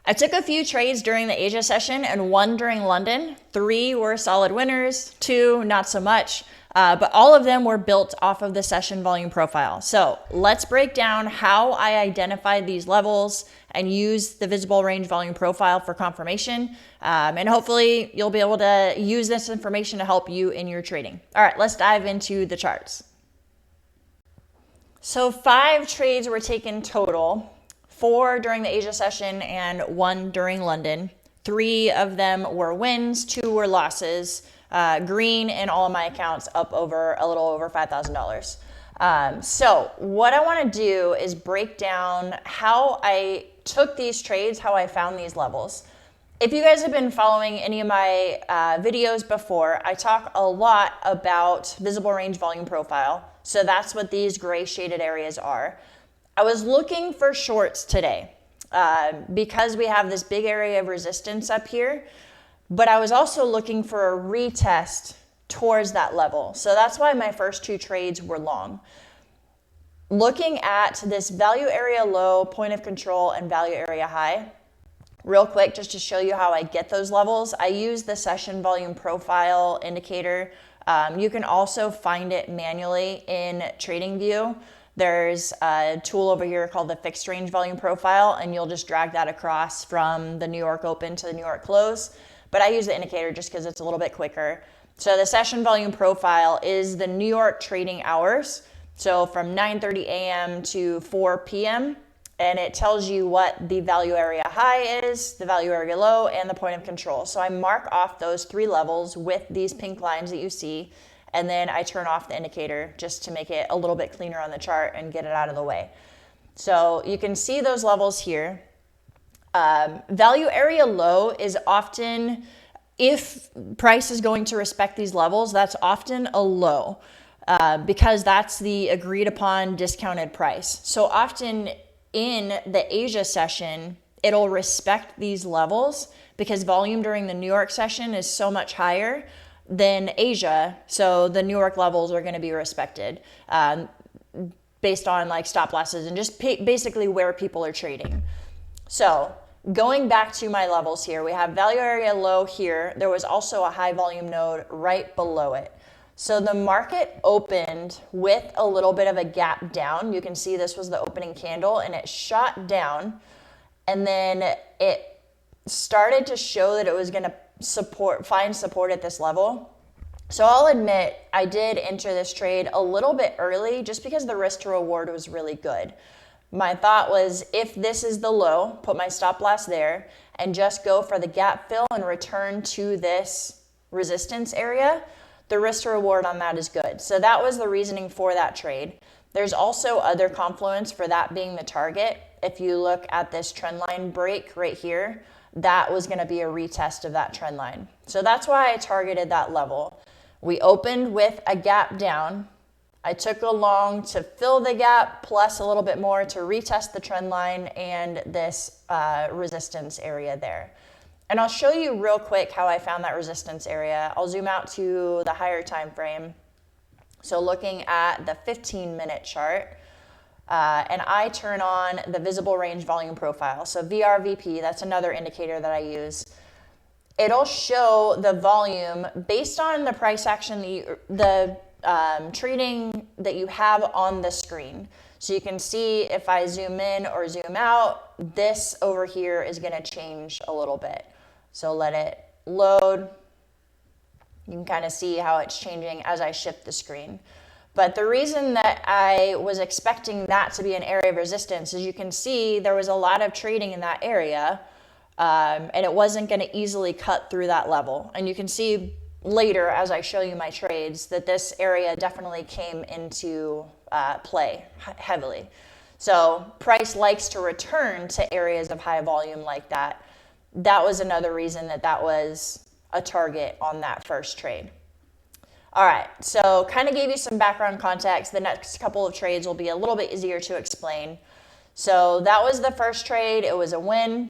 I took a few trades during the Asia session and one during London. 3 were solid winners, 2 not so much, but all of them were built off of the session volume profile. So let's break down how I identified these levels and use the visible range volume profile for confirmation. And hopefully you'll be able to use this information to help you in your trading. All right, let's dive into the charts. So 5 trades were taken total. 4 during the Asia session and 1 during London. 3 of them were wins, 2 were losses. Green in all of my accounts, up over a little over $5,000. So what I want to do is break down how I took these trades, how I found these levels. If you guys have been following any of my videos before, I talk a lot about visible range volume profile. So that's what these gray shaded areas are. I was looking for shorts today because we have this big area of resistance up here, but I was also looking for a retest towards that level. So that's why my first 2 trades were long. Looking at this value area low, point of control, and value area high, real quick, just to show you how I get those levels, I use the session volume profile indicator. You can also find it manually in TradingView. There's a tool over here called the fixed range volume profile, and you'll just drag that across from the New York open to the New York close. But I use the indicator just because it's a little bit quicker. So the session volume profile is the New York trading hours. So from 9:30 a.m. to 4 p.m. And it tells you what the value area high is, the value area low, and the point of control. So I mark off those 3 levels with these pink lines that you see. And then I turn off the indicator just to make it a little bit cleaner on the chart and get it out of the way. So you can see those levels here. Value area low is often, if price is going to respect these levels, that's often a low because that's the agreed upon discounted price. So often in the Asia session, it'll respect these levels because volume during the New York session is so much higher than Asia, so the New York levels are going to be respected based on like stop losses and just basically where people are trading. So going back to my levels here, we have value area low here. There was also a high volume node right below it. So the market opened with a little bit of a gap down. You can see this was the opening candle and it shot down, and then it started to show that it was going to find support at this level. So I'll admit I did enter this trade a little bit early just because the risk to reward was really good. My thought was, if this is the low, put my stop loss there and just go for the gap fill and return to this resistance area. The risk to reward on that is good. So that was the reasoning for that trade. There's also other confluence for that being the target. If you look at this trend line break right here, that was going to be a retest of that trend line. So that's why I targeted that level. We opened with a gap down. I took a long to fill the gap plus a little bit more to retest the trend line and this resistance area there. And I'll show you real quick how I found that resistance area. I'll zoom out to the higher time frame. So looking at the 15-minute chart, and I turn on the visible range volume profile. So VRVP, that's another indicator that I use. It'll show the volume based on the price action, the trading that you have on the screen. So you can see if I zoom in or zoom out, this over here is going to change a little bit. So let it load. You can kind of see how it's changing as I shift the screen. But the reason that I was expecting that to be an area of resistance is you can see there was a lot of trading in that area, and it wasn't going to easily cut through that level. And you can see later as I show you my trades that this area definitely came into play heavily. So price likes to return to areas of high volume like that. That was another reason that that was a target on that first trade. All right, so kind of gave you some background context. The next couple of trades will be a little bit easier to explain. So that was the first trade. It was a win.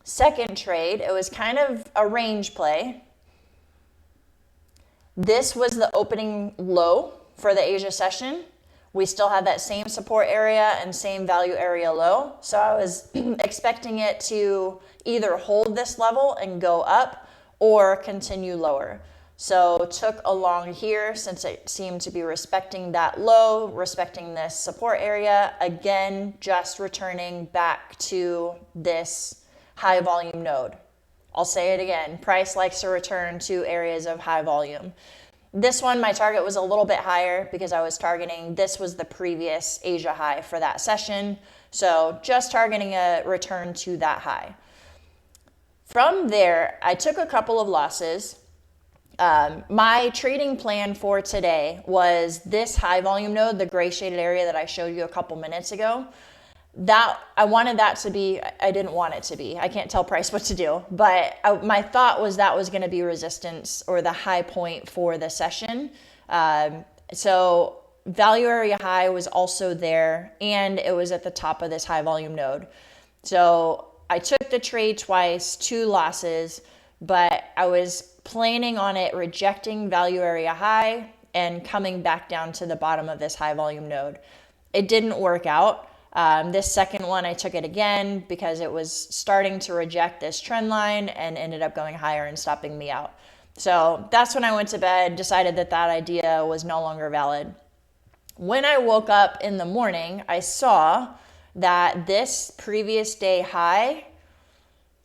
Second trade, it was kind of a range play. This was the opening low for the Asia session. We still had that same support area and same value area low. So I was expecting it to either hold this level and go up or continue lower. So took along here since it seemed to be respecting that low, respecting this support area. Again, just returning back to this high volume node. I'll say it again, price likes to return to areas of high volume. This one, my target was a little bit higher because I was targeting, this was the previous Asia high for that session. So just targeting a return to that high. From there, I took a couple of losses. My trading plan for today was this high volume node, the gray shaded area that I showed you a couple minutes ago. That I wanted that to be, I didn't want it to be. I can't tell price what to do, but my thought was that was going to be resistance or the high point for the session. So value area high was also there, and it was at the top of this high volume node. So I took the trade twice, 2 losses, but I was planning on it rejecting value area high and coming back down to the bottom of this high volume node. It didn't work out. This second one, I took it again because it was starting to reject this trend line and ended up going higher and stopping me out. So that's when I went to bed, decided that that idea was no longer valid. When I woke up in the morning, I saw that this previous day high,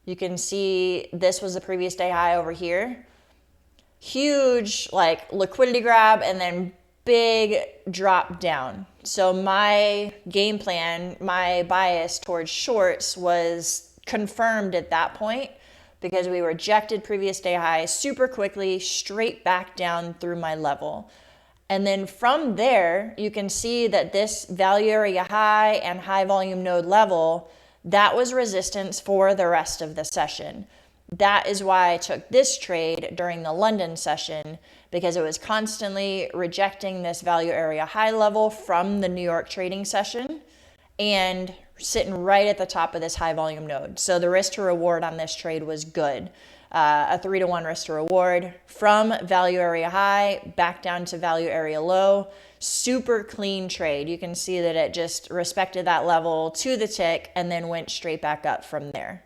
you can see this was the previous day high over here. Huge like liquidity grab and then big drop down. So my game plan, my bias towards shorts was confirmed at that point because we rejected previous day highs super quickly, straight back down through my level. And then from there, you can see that this value area high and high volume node level, that was resistance for the rest of the session. That is why I took this trade during the London session, because it was constantly rejecting this value area high level from the New York trading session and sitting right at the top of this high volume node. So the risk to reward on this trade was good. A 3-to-1 risk to reward from value area high back down to value area low. Super clean trade. You can see that it just respected that level to the tick and then went straight back up from there.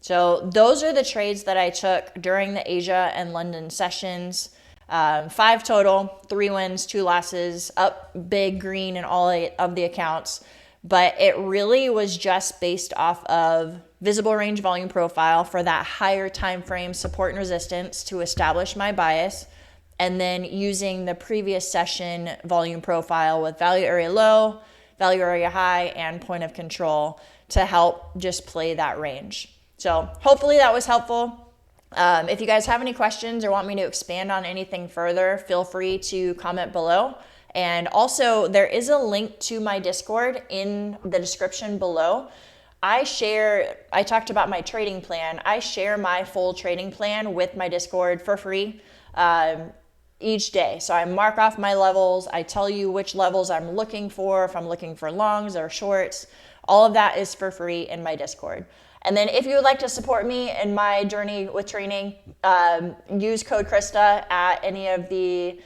So those are the trades that I took during the Asia and London sessions. 5 total, 3 wins, 2 losses, up big green in all of the accounts. But it really was just based off of visible range volume profile for that higher time frame support and resistance to establish my bias, and then using the previous session volume profile with value area low, value area high, and point of control to help just play that range. So hopefully that was helpful. If you guys have any questions or want me to expand on anything further, feel free to comment below. And also, there is a link to my Discord in the description below. I talked about my trading plan. I share my full trading plan with my Discord for free each day. So I mark off my levels. I tell you which levels I'm looking for, if I'm looking for longs or shorts. All of that is for free in my Discord. And then if you would like to support me in my journey with trading, use code Krista at any of the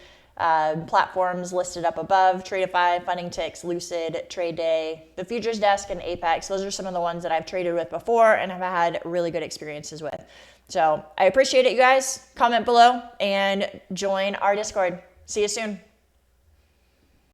platforms listed up above: Tradeify, Funding Ticks, Lucid, Trade Day, the Futures Desk, and Apex. Those are some of the ones that I've traded with before and have had really good experiences with. So I appreciate it, you guys. Comment below and join our Discord. See you soon.